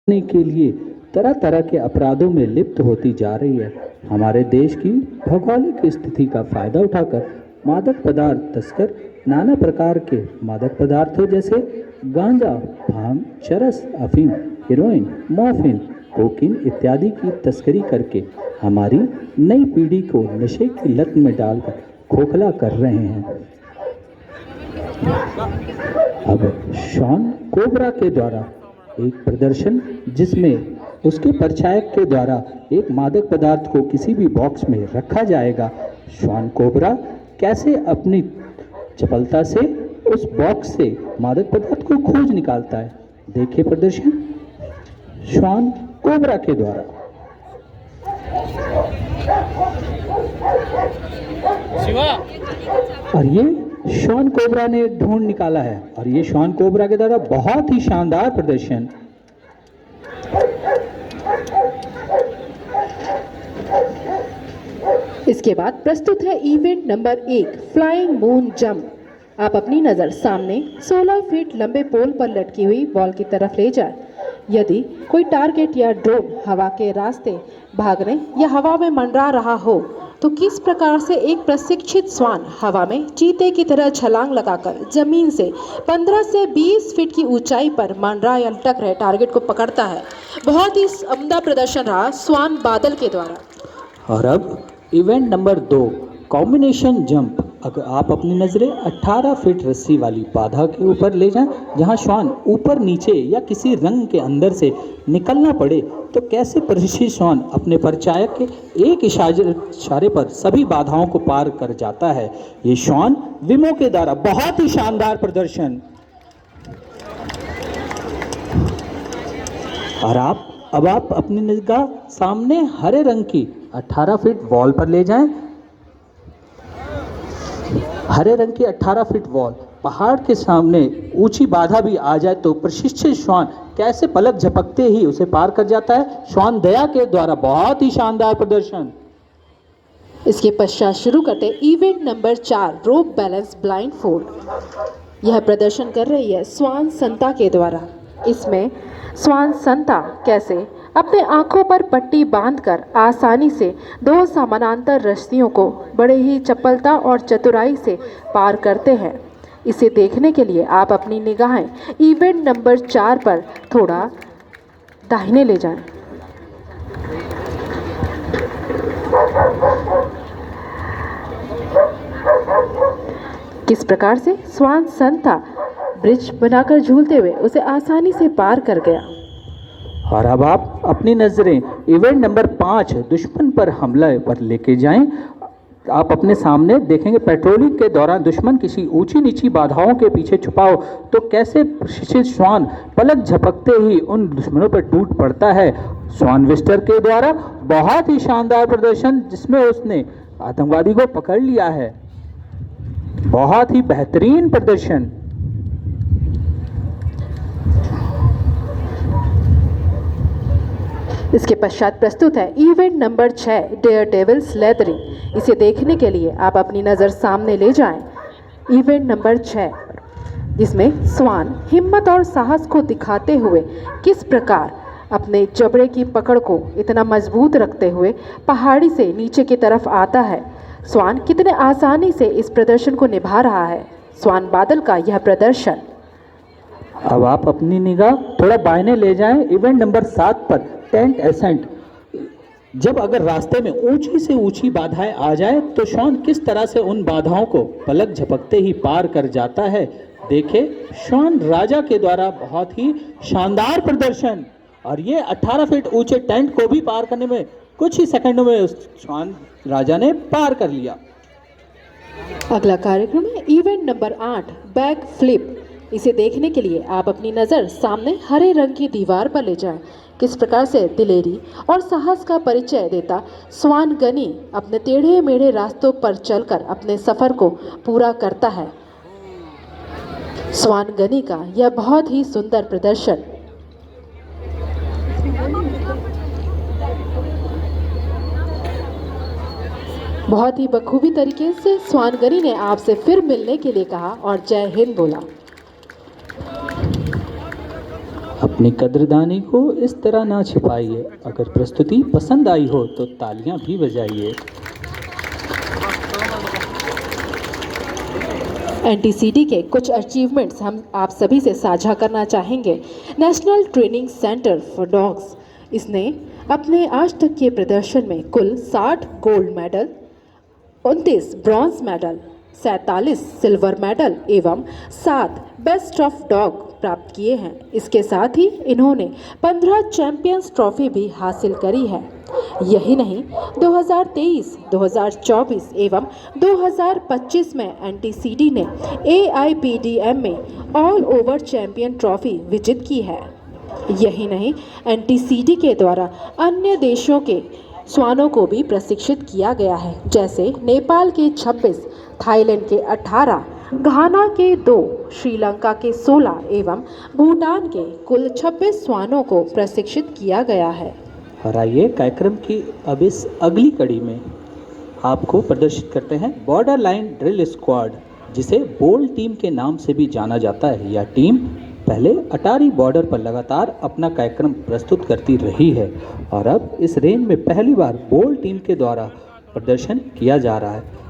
करने के लिए तरह तरह के अपराधों में लिप्त होती जा रही है। हमारे देश की भौगोलिक स्थिति का फायदा उठाकर मादक पदार्थ तस्कर नाना प्रकार के मादक पदार्थों जैसे गांजा, भांग, चरस, अफीम, हेरोइन, मॉर्फिन, कोकीन इत्यादि की तस्करी करके हमारी नई पीढ़ी को नशे की लत में डालकर खोखला कर रहे हैं। अब शॉन कोबरा के द्वारा एक प्रदर्शन जिसमें उसके परिचायक के द्वारा एक मादक पदार्थ को किसी भी बॉक्स में रखा जाएगा। शॉन कोबरा कैसे अपनी चपलता से उस बॉक्स से मादक पदार्थ को खोज निकालता है। देखिए प्रदर्शन शॉन कोबरा के द्वारा। और ये शॉन कोबरा ने ढूंढ निकाला है और ये शॉन कोबरा के द्वारा बहुत ही शानदार प्रदर्शन। इसके बाद प्रस्तुत है event number 1 flying moon jump. आप अपनी नज़र सामने 16 फीट लंबे पोल पर लटकी हुई बॉल की तरफ ले जाए। यदि कोई टारगेट या ड्रोन हवा के रास्ते भागने या हवा में मंडरा रहा हो तो किस प्रकार से एक प्रशिक्षित श्वान हवा में चीते की तरह छलांग लगाकर जमीन से 15 से 20 फीट की ऊंचाई पर मंडरा या लटक रहे टारगेट को पकड़ता है। बहुत ही उम्दा प्रदर्शन रहा श्वान बादल के द्वारा। और अब इवेंट नंबर 2 कॉम्बिनेशन जंप। अगर आप अपनी नज़रें 18 फीट रस्सी वाली बाधा के ऊपर ले जाएं जहां श्वान ऊपर नीचे या किसी रंग के अंदर से निकलना पड़े तो कैसे प्रशिक्षित श्वान अपने परिचायक के एक इशारे पर सभी बाधाओं को पार कर जाता है। ये श्वान विमो के द्वारा बहुत ही शानदार प्रदर्शन। और अब आप अपनी निगाह सामने हरे रंग की 18 फीट वॉल पर ले जाएं। हरे रंग की 18 फीट वॉल, पहाड़ के सामने ऊंची बाधा भी आ जाए तो प्रशिक्षित श्वान कैसे पलक झपकते ही उसे पार कर जाता है। श्वान दया के द्वारा बहुत ही शानदार प्रदर्शन। इसके पश्चात शुरू करते इवेंट नंबर 4 रोप बैलेंस ब्लाइंड फोल्ड। यह प्रदर्शन कर रही है स्वान संता के द्वारा। इसमें स्वान संता कैसे अपने आंखों पर पट्टी बांधकर आसानी से 2 समानांतर रस्सियों को बड़े ही चपलता और चतुराई से पार करते हैं। इसे देखने के लिए आप अपनी निगाहें इवेंट नंबर 4 पर थोड़ा दाहिने ले जाएं। किस प्रकार से स्वान संता ब्रिज बनाकर झूलते हुए उसे आसानी से पार कर गया। और अब आप अपनी नज़रें इवेंट नंबर 5 दुश्मन पर हमला पर लेके जाएं। आप अपने सामने देखेंगे पेट्रोलिंग के दौरान दुश्मन किसी ऊंची नीची बाधाओं के पीछे छुपा हो तो कैसे प्रशिक्षित श्वान पलक झपकते ही उन दुश्मनों पर टूट पड़ता है। श्वान विस्टर के द्वारा बहुत ही शानदार प्रदर्शन जिसमें उसने आतंकवादी को पकड़ लिया है। बहुत ही बेहतरीन प्रदर्शन। इसके पश्चात प्रस्तुत है इवेंट नंबर 6 डेयर डेविल स्लेदरिंग। इसे देखने के लिए आप अपनी नज़र सामने ले जाएं। इवेंट नंबर 6 जिसमें स्वान हिम्मत और साहस को दिखाते हुए किस प्रकार अपने जबड़े की पकड़ को इतना मजबूत रखते हुए पहाड़ी से नीचे की तरफ आता है। स्वान कितने आसानी से इस प्रदर्शन को निभा रहा है। स्वान बादल का यह प्रदर्शन। अब आप अपनी निगाह थोड़ा बायने ले जाएं इवेंट नंबर 7 पर टेंट एसेंट। जब अगर रास्ते में ऊंची से ऊंची बाधाएं आ जाए तो शॉन किस तरह से उन बाधाओं को पलक झपकते ही पार कर जाता है। देखिए शॉन राजा के द्वारा बहुत ही शानदार प्रदर्शन। और ये 18 फीट ऊंचे टेंट को भी पार करने में कुछ ही सेकंडों में उस शॉन राजा ने पार कर लिया। अगला कार्यक्रम है इवेंट नंबर 8 बैक फ्लिप। इसे देखने के लिए आप अपनी नज़र सामने हरे रंग की दीवार पर ले जाएं। किस प्रकार से दिलेरी और साहस का परिचय देता स्वान गनी अपने टेढ़े मेढ़े रास्तों पर चलकर अपने सफर को पूरा करता है। स्वान गनी का यह बहुत ही सुंदर प्रदर्शन। बहुत ही बखूबी तरीके से स्वान गनी ने आपसे फिर मिलने के लिए कहा और जय हिंद बोला। अपनी कद्रदानी को इस तरह ना छिपाइए। अगर प्रस्तुति पसंद आई हो तो तालियां भी बजाइए। एनटीसीडी के कुछ अचीवमेंट्स हम आप सभी से साझा करना चाहेंगे। National training centre for dogs, इसने अपने आज तक के प्रदर्शन में कुल 60 gold medal, 29 bronze medal, 47 silver medal एवं 7 बेस्ट ऑफ डॉग प्राप्त किए हैं। इसके साथ ही इन्होंने 15 चैंपियंस ट्रॉफी भी हासिल करी है। यही नहीं, 2023, 2024 एवं 2025 में एनटीसीडी ने AIPDM में ऑल ओवर चैंपियन ट्रॉफी विजित की है। यही नहीं, एनटीसीडी के द्वारा अन्य देशों के श्वानों को भी प्रशिक्षित किया गया है, जैसे नेपाल के 26, थाईलैंड के 18, घाना के 2, श्रीलंका के 16 एवं भूटान के कुल 26 श्वानों को प्रशिक्षित किया गया है। और आइए कार्यक्रम की अब इस अगली कड़ी में आपको प्रदर्शित करते हैं बॉर्डर लाइन ड्रिल स्क्वाड, जिसे बोल टीम के नाम से भी जाना जाता है। यह टीम पहले अटारी बॉर्डर पर लगातार अपना कार्यक्रम प्रस्तुत करती रही है और अब इस रेंज में पहली बार बोल टीम के द्वारा प्रदर्शन किया जा रहा है।